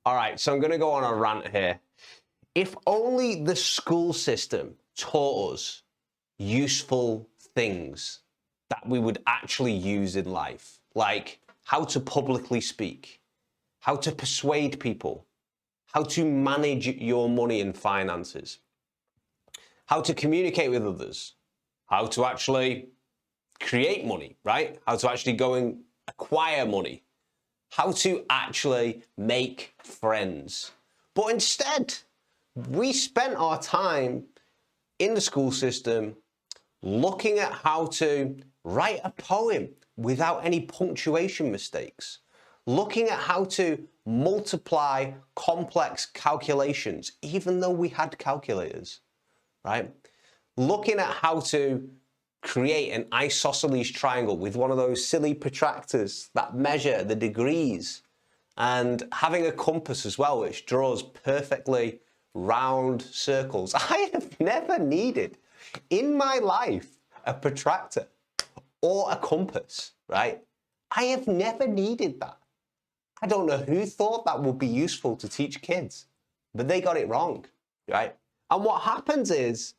All right, so I'm going to go on a rant here. If only the school system taught us useful things that we would actually use in life, like how to publicly speak, how to persuade people, how to manage your money and finances, how to communicate with others, how to actually create money, right? How to actually go and acquire money, how to actually make friends. But instead, we spent our time in the school system looking at how to write a poem without any punctuation mistakes, looking at how to multiply complex calculations, even though we had calculators, right? Looking at how to create an isosceles triangle with one of those silly protractors that measure the degrees, and having a compass as well, which draws perfectly round circles. I have never needed in my life a protractor or a compass, right? I have never needed that. I don't know who thought that would be useful to teach kids, but they got it wrong, right? And what happens is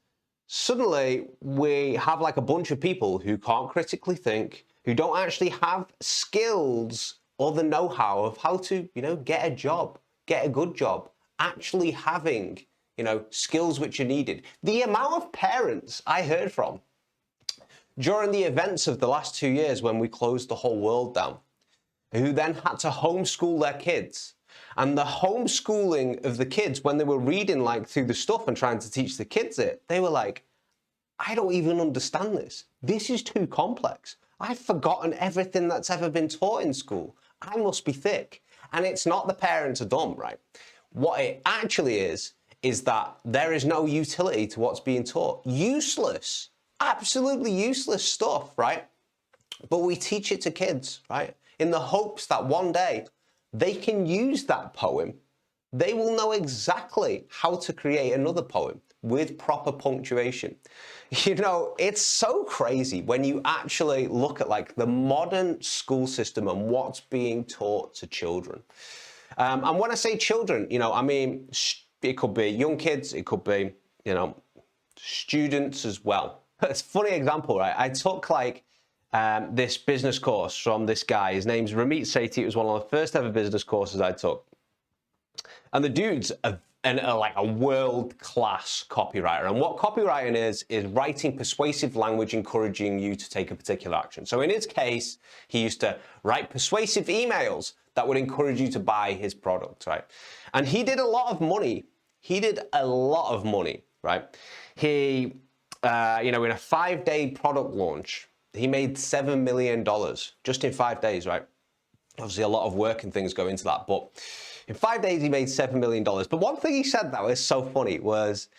suddenly we have like a bunch of people who can't critically think, who don't actually have skills or the know-how of how to, get a job, get a good job, actually having, skills which are needed. The amount of parents I heard from during the events of the last 2 years when we closed the whole world down, who then had to homeschool their kids. And the homeschooling of the kids, when they were reading like through the stuff and trying to teach the kids it, they were like, I don't even understand this. This is too complex. I've forgotten everything that's ever been taught in school. I must be thick. And it's not the parents are dumb, right? What it actually is that there is no utility to what's being taught. Useless, absolutely useless stuff, right? But we teach it to kids, right? In the hopes that one day they can use that poem. They will know exactly how to create another poem with proper punctuation. It's so crazy when you actually look at like the modern school system and what's being taught to children. And when I say children, I mean, it could be young kids, it could be, students as well. It's a funny example, right? I took this business course from this guy. His name's Ramit Sethi. It was one of the first ever business courses I took. And the dude's a world-class copywriter. And what copywriting is writing persuasive language encouraging you to take a particular action. So in his case, he used to write persuasive emails that would encourage you to buy his product, right? And he did a lot of money. Right? He, in a 5-day product launch, he made $7 million just in 5 days, right? Obviously, a lot of work and things go into that, but in 5 days, he made $7 million. But one thing he said that was so funny was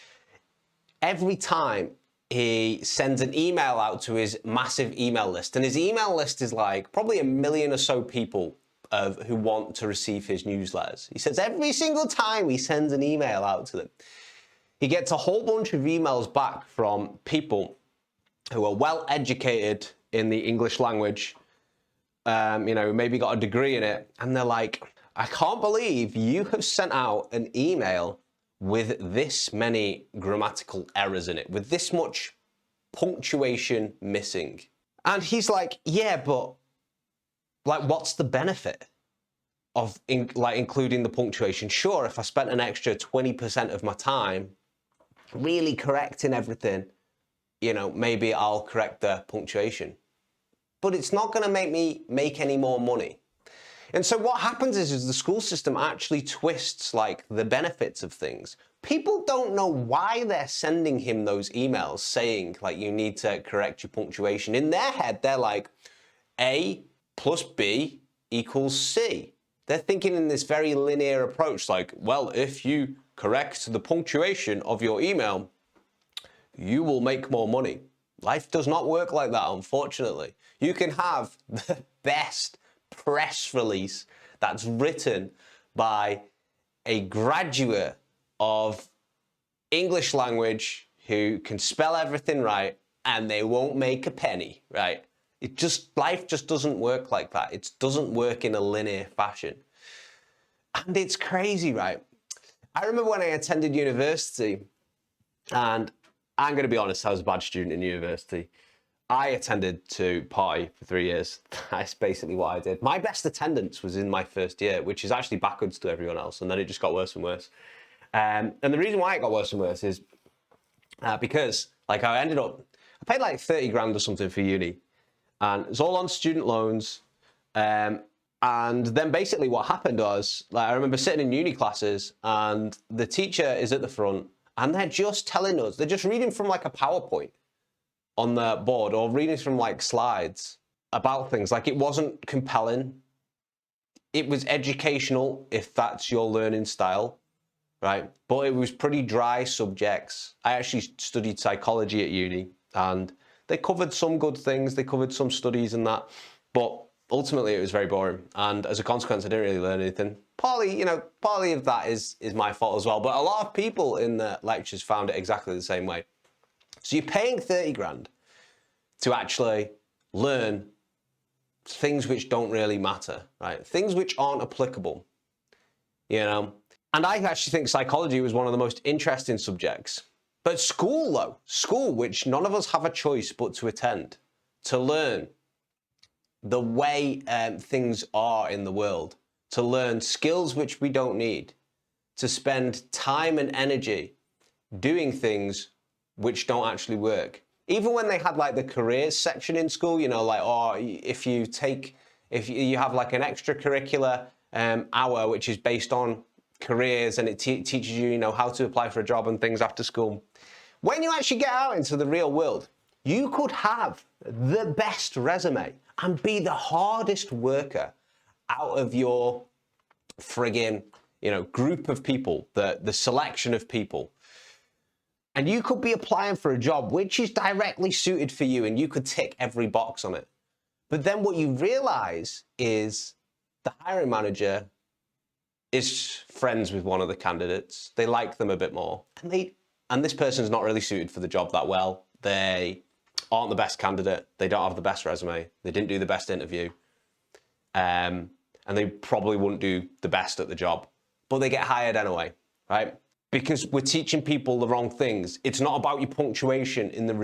every time he sends an email out to his massive email list, and his email list is like probably 1 million or so people who want to receive his newsletters. He says every single time he sends an email out to them, he gets a whole bunch of emails back from people who are well educated in the English language, maybe got a degree in it, and they're like, I can't believe you have sent out an email with this many grammatical errors in it, with this much punctuation missing. And he's like, yeah, but what's the benefit of including the punctuation? Sure, if I spent an extra 20% of my time really correcting everything, maybe I'll correct the punctuation. But it's not going to make me make any more money. And so what happens is the school system actually twists the benefits of things. People don't know why they're sending him those emails saying you need to correct your punctuation. In their head, they're like, A plus B equals C. They're thinking in this very linear approach, well, if you correct the punctuation of your email, you will make more money. Life does not work like that, unfortunately. You can have the best press release that's written by a graduate of English language who can spell everything right, and they won't make a penny, right? Life just doesn't work like that. It doesn't work in a linear fashion. And it's crazy, right? I remember when I attended university, and I'm going to be honest, I was a bad student in university. I attended to party for 3 years. That's basically what I did. My best attendance was in my first year, which is actually backwards to everyone else, and then it just got worse and worse. And the reason why it got worse and worse is because like I paid like 30 grand or something for uni, and it's all on student loans. And then basically what happened was, like, I remember sitting in uni classes and the teacher is at the front and they're just telling us, they're just reading from like a PowerPoint on the board or reading from like slides about things. Like, it wasn't compelling. It was educational, if that's your learning style, right? But it was pretty dry subjects. I actually studied psychology at uni and they covered some good things. They covered some studies and that, but ultimately it was very boring. And as a consequence, I didn't really learn anything. Partly of that is my fault as well. But a lot of people in the lectures found it exactly the same way. So you're paying 30 grand to actually learn things which don't really matter, right? Things which aren't applicable, you know? And I actually think psychology was one of the most interesting subjects. But school, which none of us have a choice but to attend, to learn the way things are in the world, to learn skills which we don't need, to spend time and energy doing things which don't actually work. Even when they had like the careers section in school, you know, like, or if you have like an extracurricular hour which is based on careers, and it teaches you, you know, how to apply for a job and things after school. When you actually get out into the real world, you could have the best resume and be the hardest worker out of your friggin', you know, group of people, the selection of people. And you could be applying for a job which is directly suited for you and you could tick every box on it. But then what you realize is the hiring manager is friends with one of the candidates. They like them a bit more. And this person's not really suited for the job that well. They aren't the best candidate. They don't have the best resume. They didn't do the best interview. And they probably wouldn't do the best at the job. But they get hired anyway, right? Because we're teaching people the wrong things. It's not about your punctuation in the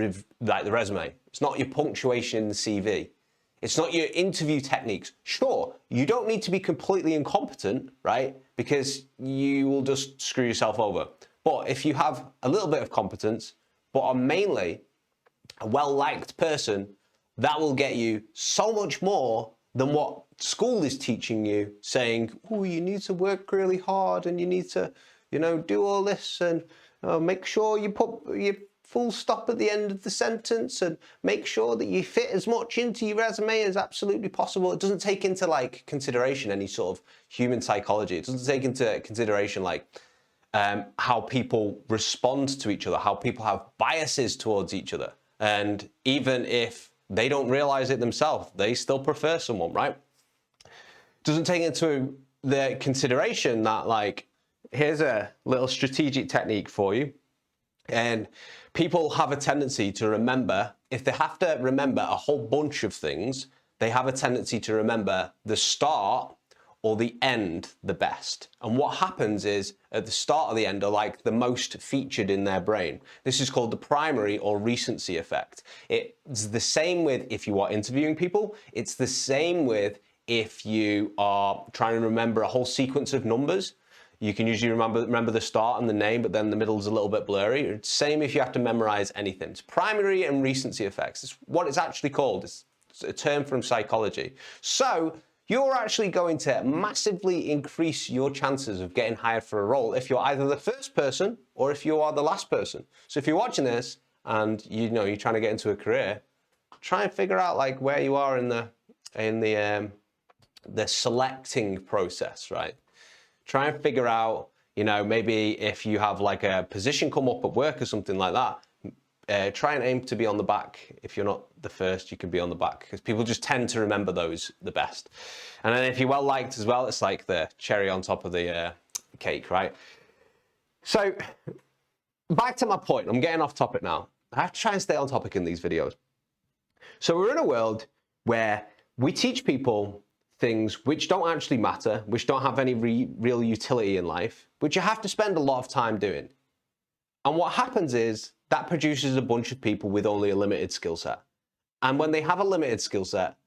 resume. It's not your punctuation in the CV. It's not your interview techniques. Sure, you don't need to be completely incompetent, right? Because you will just screw yourself over. But if you have a little bit of competence, but are mainly a well-liked person, that will get you so much more than what school is teaching you, saying, oh, you need to work really hard and you need to, you know, do all this and make sure you put your full stop at the end of the sentence and make sure that you fit as much into your resume as absolutely possible. It doesn't take into like consideration any sort of human psychology. It doesn't take into consideration like how people respond to each other, how people have biases towards each other. And even if they don't realize it themselves, they still prefer someone, right? Doesn't take into the consideration that, like, here's a little strategic technique for you. And people have a tendency to remember, if they have to remember a whole bunch of things, they have a tendency to remember the start or the end the best. And what happens is, at the start or the end are like the most featured in their brain. This is called the primary or recency effect. It's the same with if you are interviewing people. It's the same with if you are trying to remember a whole sequence of numbers. You can usually remember the start and the name, but then the middle is a little bit blurry. It's the same if you have to memorize anything. It's primary and recency effects. It's what it's actually called. It's a term from psychology. So you're actually going to massively increase your chances of getting hired for a role if you're either the first person or if you are the last person. So if you're watching this and you know you're trying to get into a career, try and figure out like where you are in the selecting process, right? Try and figure out, you know, maybe if you have like a position come up at work or something like that, try and aim to be on the back. If you're not the first, you can be on the back because people just tend to remember those the best. And then if you're well liked as well, it's like the cherry on top of the cake, right? So back to my point, I'm getting off topic now. I have to try and stay on topic in these videos. So we're in a world where we teach people things which don't actually matter, which don't have any real utility in life, which you have to spend a lot of time doing. And what happens is that produces a bunch of people with only a limited skill set. And when they have a limited skill set,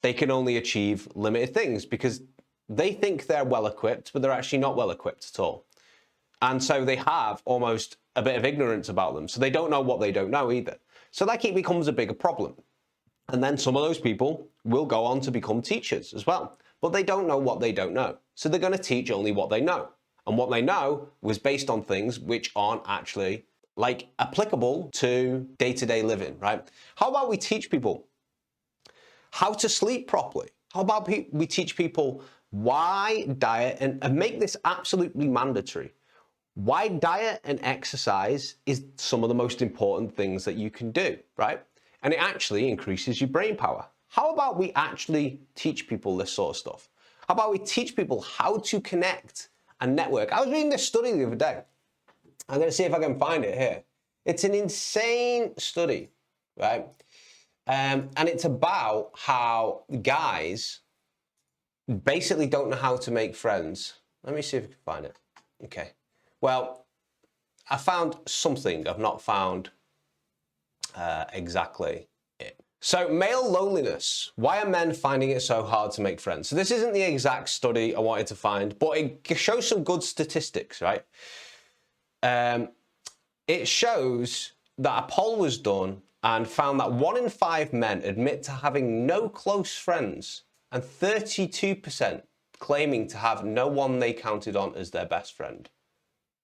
they can only achieve limited things because they think they're well equipped, but they're actually not well equipped at all. And so they have almost a bit of ignorance about them. So they don't know what they don't know either. So that becomes a bigger problem. And then some of those people will go on to become teachers as well. But they don't know what they don't know. So they're going to teach only what they know. And what they know was based on things which aren't actually like applicable to day-to-day living, right? How about we teach people how to sleep properly? How about we teach people why diet and make this absolutely mandatory? Why diet and exercise is some of the most important things that you can do, right? And it actually increases your brain power. How about we actually teach people this sort of stuff? How about we teach people how to connect and network? I was reading this study the other day. I'm going to see if I can find it here. It's an insane study, right? And it's about how guys basically don't know how to make friends. Let me see if I can find it. Okay. Well, I found something. I've not found exactly it. So, male loneliness. Why are men finding it so hard to make friends? So this isn't the exact study I wanted to find, but it shows some good statistics, right? It shows that a poll was done and found that 1 in 5 men admit to having no close friends, and 32% claiming to have no one they counted on as their best friend.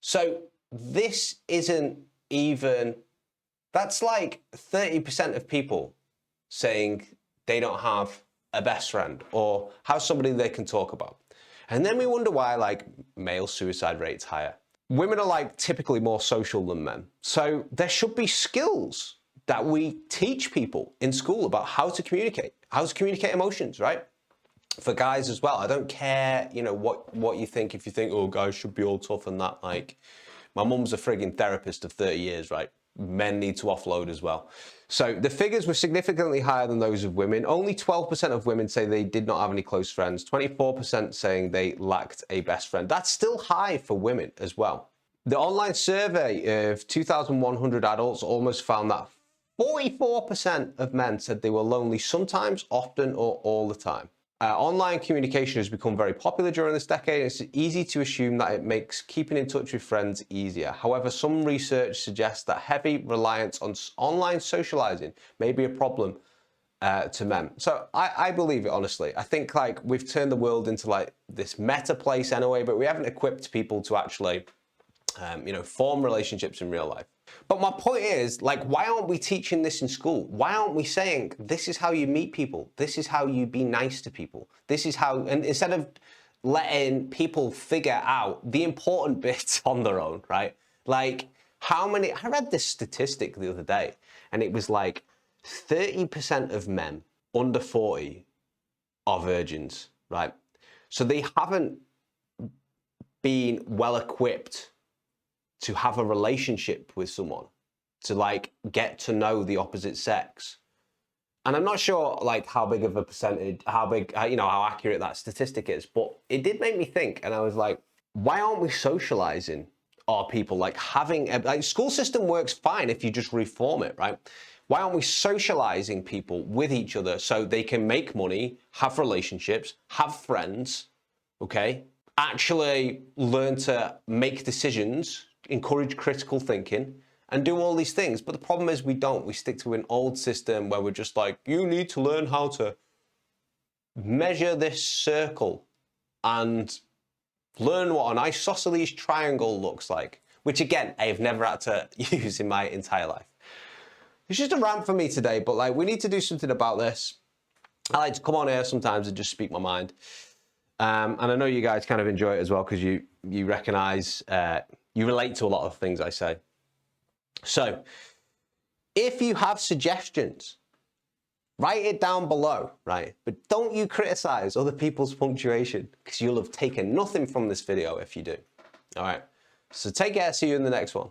So this isn't even, that's like 30% of people saying they don't have a best friend or have somebody they can talk about. And then we wonder why like male suicide rate's higher. Women are like typically more social than men. So there should be skills that we teach people in school about how to communicate emotions, right? For guys as well. I don't care, you know, what you think. If you think, oh, guys should be all tough and that, like, my mum's a frigging therapist of 30 years, right? Men need to offload as well. So the figures were significantly higher than those of women. Only 12% of women say they did not have any close friends. 24% saying they lacked a best friend. That's still high for women as well. The online survey of 2,100 adults almost found that 44% of men said they were lonely sometimes, often, or all the time. Online communication has become very popular during this decade. It's easy to assume that it makes keeping in touch with friends easier. However, some research suggests that heavy reliance on online socializing may be a problem to men. So I believe it, honestly. I think like we've turned the world into like this meta place anyway, but we haven't equipped people to actually, form relationships in real life. But my point is, like, why aren't we teaching this in school? Why aren't we saying, this is how you meet people? This is how you be nice to people. This is how, and instead of letting people figure out the important bits on their own, right? Like, I read this statistic the other day, and it was like 30% of men under 40 are virgins, right? So they haven't been well equipped to have a relationship with someone, to like get to know the opposite sex. And I'm not sure like how big of a percentage, how accurate that statistic is, but it did make me think. And I was like, why aren't we socializing our people? Like school system works fine if you just reform it, right? Why aren't we socializing people with each other so they can make money, have relationships, have friends, okay? Actually learn to make decisions, encourage critical thinking, and do all these things. But the problem is we don't. We stick to an old system where we're just like, you need to learn how to measure this circle and learn what an isosceles triangle looks like, which again, I have never had to use in my entire life. It's just a rant for me today, but like we need to do something about this. I like to come on here sometimes and just speak my mind. And I know you guys kind of enjoy it as well because you recognize, you relate to a lot of things I say. So if you have suggestions, write it down below, right? But don't you criticize other people's punctuation because you'll have taken nothing from this video if you do. All right. So take care. See you in the next one.